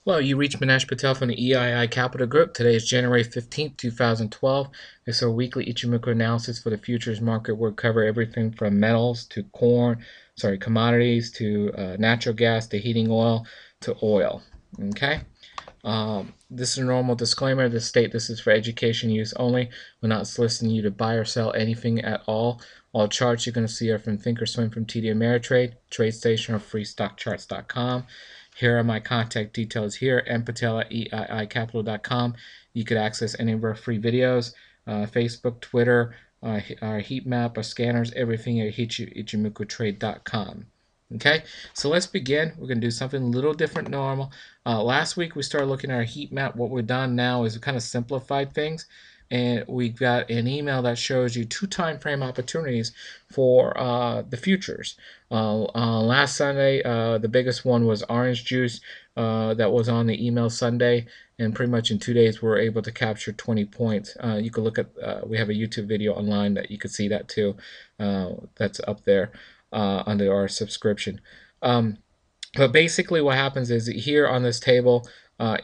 Hello, you reached Manesh Patel from the EII Capital Group. Today is January 15th, 2012. It's our weekly Ichimoku analysis for the futures market. We'll cover everything from metals to commodities to natural gas to heating oil to oil. Okay? This is a normal disclaimer. This is for education use only. We're not soliciting you to buy or sell anything at all. All charts you're going to see are from Thinkorswim from TD Ameritrade, TradeStation, or FreeStockCharts.com. Here are my contact details here, mpatel at eiicapital.com. You could access any of our free videos, Facebook, Twitter, our heat map, our scanners, everything at ichimokutrade.com. Okay, so let's begin. We're going to do something a little different normal. Last week we started looking at our heat map. What we've done now is we kind of simplified things, and we've got an email that shows you two time frame opportunities for the futures. Last Sunday, the biggest one was orange juice. That was on the email Sunday, and pretty much in 2 days we were able to capture 20 points. You could look at, we have a YouTube video online that you could see that too. That's up there under our subscription. But basically what happens is here on this table,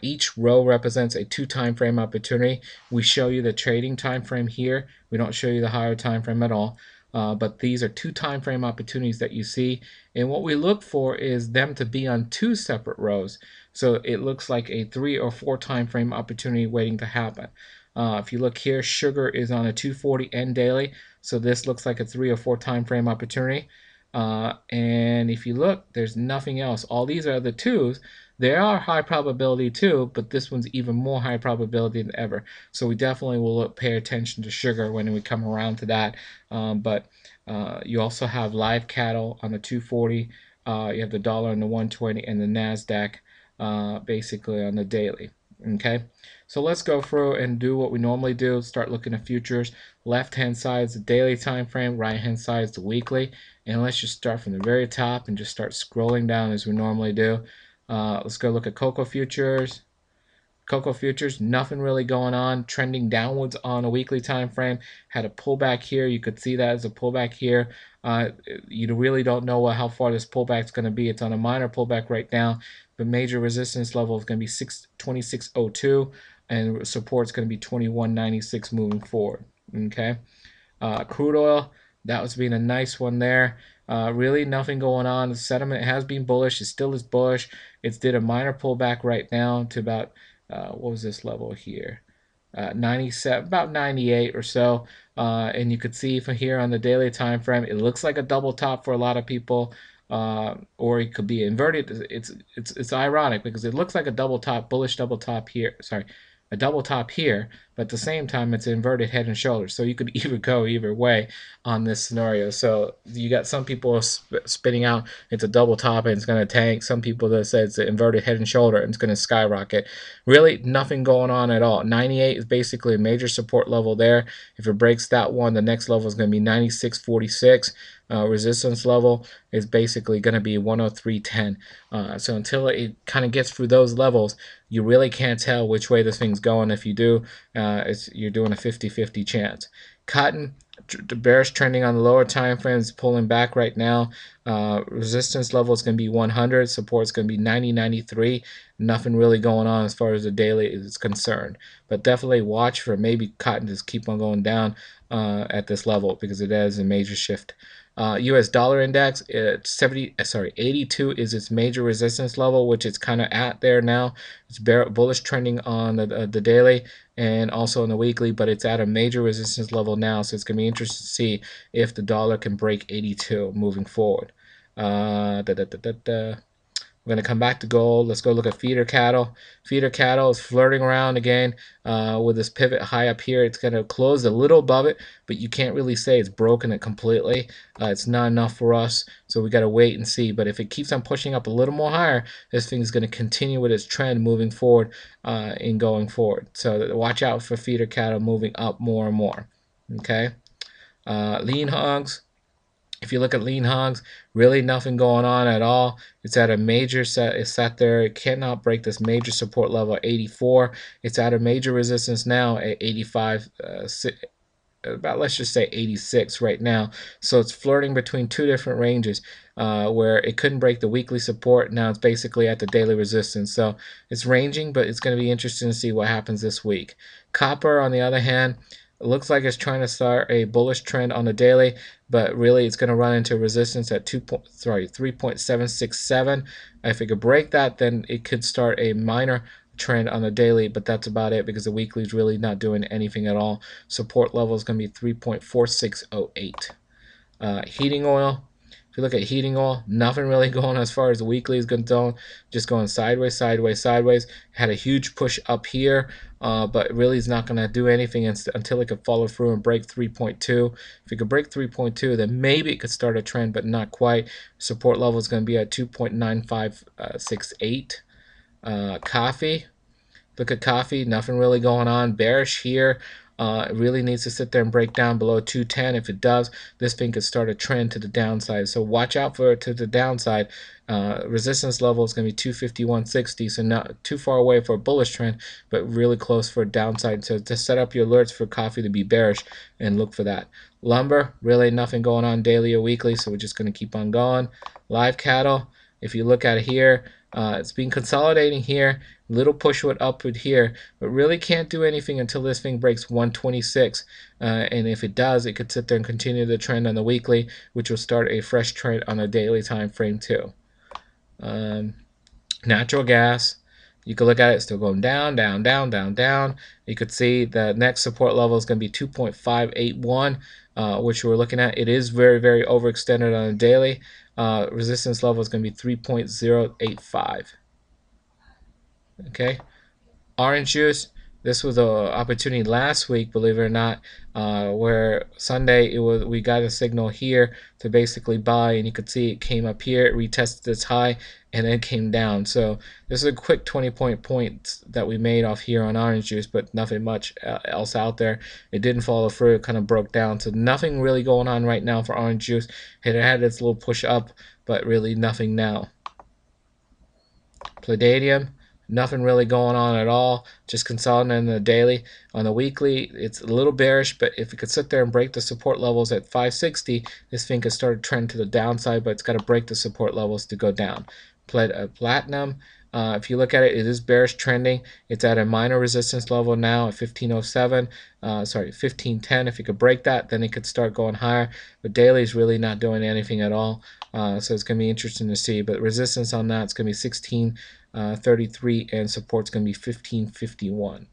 each row represents a two time frame opportunity. We show you the trading time frame here. We don't show you the higher time frame at all. But these are two time frame opportunities that you see, and what we look for is them to be on two separate rows, so it looks like a 3 or 4 time frame opportunity waiting to happen. If you look here, sugar is on a 240 end daily, so this looks like a 3 or 4 time frame opportunity. And if you look, there's nothing else. All these are the twos. They are high probability too, but this one's even more high probability than ever. So we definitely will pay attention to sugar when we come around to that. But you also have live cattle on the 240. You have the dollar on the 120 and the NASDAQ basically on the daily. Okay, so let's go through and do what we normally do. Start looking at futures. Left hand side is the daily time frame, right hand side is the weekly. And let's just start from the very top and just start scrolling down as we normally do. Let's go look at cocoa futures. Cocoa futures, nothing really going on, trending downwards on a weekly time frame. Had a pullback here. You could see that as a pullback here. You really don't know how far this pullback is going to be. It's on a minor pullback right now. The major resistance level is going to be 2602, and support is going to be 2196 moving forward. Okay, crude oil, that was being a nice one there. Really nothing going on. The sentiment has been bullish. It still is bullish. It's did a minor pullback right now to about what was this level here? 97, about 98 or so. And you could see from here on the daily time frame, it looks like a double top for a lot of people. Or it could be inverted. It's ironic because it looks like a double top, bullish double top here. Sorry, a double top here, but at the same time it's inverted head and shoulders. So you could either go either way on this scenario. So you got some people spitting out it's a double top and it's going to tank. Some people that say it's an inverted head and shoulder and it's going to skyrocket. Really nothing going on at all. 98 is basically a major support level there. If it breaks that one, the next level is going to be 96.46. Resistance level is basically going to be 103.10. So until it kind of gets through those levels, you really can't tell which way this thing's going. If you do, you're doing a 50-50 chance. Cotton, the bearish trending on the lower time frames, pulling back right now. Resistance level is going to be 100. Support is going to be 90.93. Nothing really going on as far as the daily is concerned. But definitely watch for maybe cotton just keep on going down at this level because it is a major shift. U.S. dollar index, 82 is its major resistance level, which it's kind of at there now. It's bullish trending on the daily and also on the weekly, but it's at a major resistance level now, so it's going to be interesting to see if the dollar can break 82 moving forward. We're going to come back to gold. Let's go look at feeder cattle. Feeder cattle is flirting around again with this pivot high up here. It's going to close a little above it, but you can't really say it's broken it completely. It's not enough for us, so we got to wait and see. But if it keeps on pushing up a little more higher, this thing is going to continue with its trend moving forward in going forward. So watch out for feeder cattle moving up more and more. Okay, lean hogs. If you look at lean hogs, really nothing going on at all. It's at a major set. It's sat there. It cannot break this major support level at 84. It's at a major resistance now at 85. about, let's just say 86 right now. So it's flirting between two different ranges, where it couldn't break the weekly support. Now it's basically at the daily resistance. So it's ranging, but it's going to be interesting to see what happens this week. Copper, on the other hand, it looks like it's trying to start a bullish trend on the daily, but really it's going to run into resistance at 3.767. If it could break that, then it could start a minor trend on the daily, but that's about it because the weekly is really not doing anything at all. Support level is going to be 3.4608. Heating oil. If you look at heating oil, nothing really going as far as the weekly is concerned, just going sideways, sideways, sideways. Had a huge push up here, but really is not going to do anything until it could follow through and break 3.2. If it could break 3.2, then maybe it could start a trend, but not quite. Support level is going to be at 2.9568. Coffee. Look at coffee, nothing really going on. Bearish here. It really needs to sit there and break down below 210. If it does, this thing could start a trend to the downside. So watch out for it to the downside. Resistance level is going to be 251.60, so not too far away for a bullish trend, but really close for a downside. So to set up your alerts for coffee to be bearish and look for that. Lumber, really nothing going on daily or weekly, so we're just going to keep on going. Live cattle, if you look at it here, it's been consolidating here, little push upward here, but really can't do anything until this thing breaks 126. And if it does, it could sit there and continue the trend on the weekly, which will start a fresh trend on the daily time frame too. Natural gas, you can look at it, still going down, down, down, down, down. You could see the next support level is going to be 2.581, which we're looking at. It is very, very overextended on a daily. Resistance level is going to be 3.085. Okay, orange juice. This was an opportunity last week, believe it or not, where Sunday we got a signal here to basically buy, and you could see it came up here, it retested its high, and then came down. So this is a quick 20 points that we made off here on orange juice, but nothing much else out there. It didn't follow through, it kind of broke down. So nothing really going on right now for orange juice. It had its little push up, but really nothing now. Palladium, nothing really going on at all, just consolidating the daily. On the weekly, it's a little bearish, but if it could sit there and break the support levels at 560, this thing could start a trend to the downside, but it's got to break the support levels to go down. Platinum, if you look at it, it is bearish trending. It's at a minor resistance level now at 1507, 1510. If you could break that, then it could start going higher, but daily is really not doing anything at all. So it's going to be interesting to see, but resistance on that is going to be 1633, and support's going to be 1451.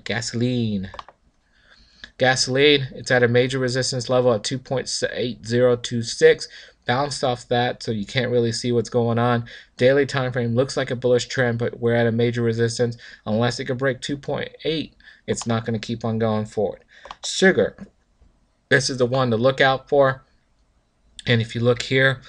Gasoline. Gasoline, it's at a major resistance level at 2.8026. Bounced off that, so you can't really see what's going on. Daily time frame looks like a bullish trend, but we're at a major resistance. Unless it could break 2.8, it's not going to keep on going forward. Sugar, this is the one to look out for. And if you look here,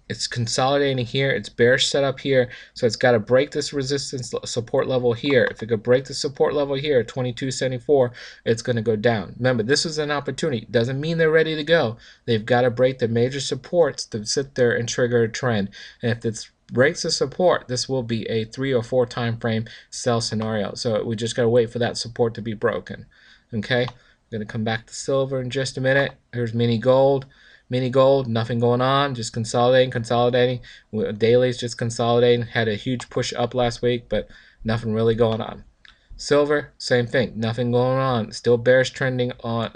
it's consolidating here, it's bearish setup here, so it's got to break this resistance support level here. If it could break the support level here at 22.74, it's going to go down. Remember, this is an opportunity. Doesn't mean they're ready to go. They've got to break the major supports to sit there and trigger a trend. And if this breaks the support, this will be a 3 or 4 time frame sell scenario. So we just got to wait for that support to be broken. Okay, I'm going to come back to silver in just a minute. Here's mini gold. Mini gold, nothing going on, just consolidating. Daily is just consolidating. Had a huge push up last week, but nothing really going on. Silver, same thing, nothing going on. Still bearish trending on,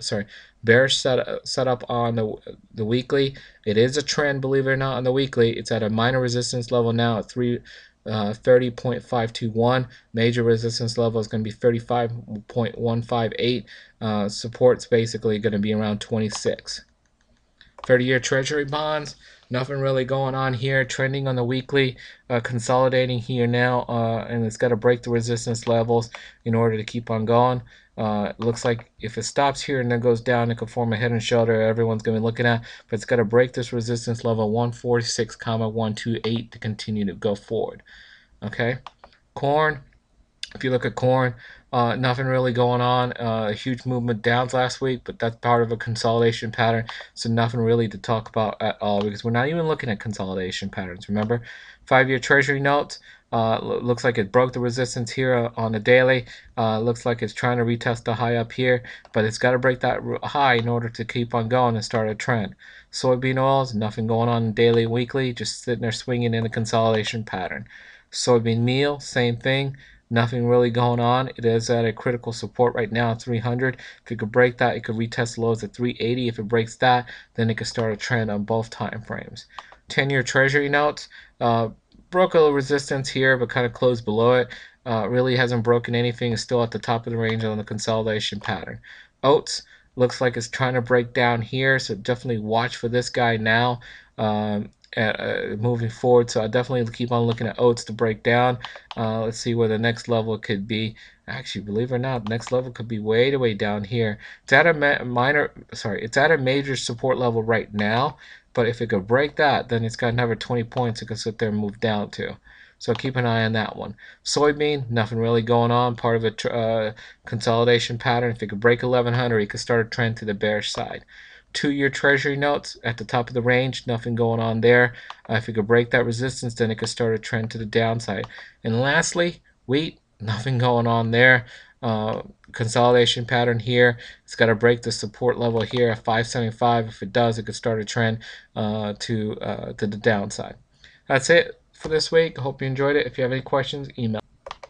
bearish setup on the weekly. It is a trend, believe it or not, on the weekly. It's at a minor resistance level now at 30.521. Major resistance level is going to be 35.158. Support's basically going to be around 26. 30-year treasury bonds, nothing really going on here, trending on the weekly, consolidating here now, and it's got to break the resistance levels in order to keep on going. It looks like if it stops here and then goes down, it could form a head and shoulder everyone's going to be looking at, but it's got to break this resistance level 146,128 to continue to go forward. Okay, corn. If you look at corn, Nothing really going on. A huge movement downs last week, but that's part of a consolidation pattern. So nothing really to talk about at all because we're not even looking at consolidation patterns. Remember, 5-year Treasury notes. Looks like it broke the resistance here on the daily. Looks like it's trying to retest the high up here, but it's got to break that high in order to keep on going and start a trend. Soybean oils, nothing going on daily and weekly, just sitting there swinging in a consolidation pattern. Soybean meal, same thing. Nothing really going on. It is at a critical support right now at 300. If it could break that, it could retest lows at 380. If it breaks that, then it could start a trend on both time frames. 10-year Treasury notes broke a little resistance here, but kind of closed below it. Really hasn't broken anything. It's still at the top of the range on the consolidation pattern. Oats looks like it's trying to break down here, so definitely watch for this guy now. Moving forward, so I definitely keep on looking at oats to break down. Let's see where the next level could be. Actually, believe it or not, the next level could be way down here. It's at a it's at a major support level right now, but if it could break that, then it's got another 20 points it could sit there and move down to. So keep an eye on that one. Soybean, nothing really going on. Part of a consolidation pattern. If it could break 1100, it could start a trend to the bearish side. 2-year Treasury notes at the top of the range, nothing going on there. If it could break that resistance, then it could start a trend to the downside. And lastly, wheat, nothing going on there. Consolidation pattern here. It's got to break the support level here at 575. If it does, it could start a trend to the downside. That's it for this week. I hope you enjoyed it. If you have any questions, email.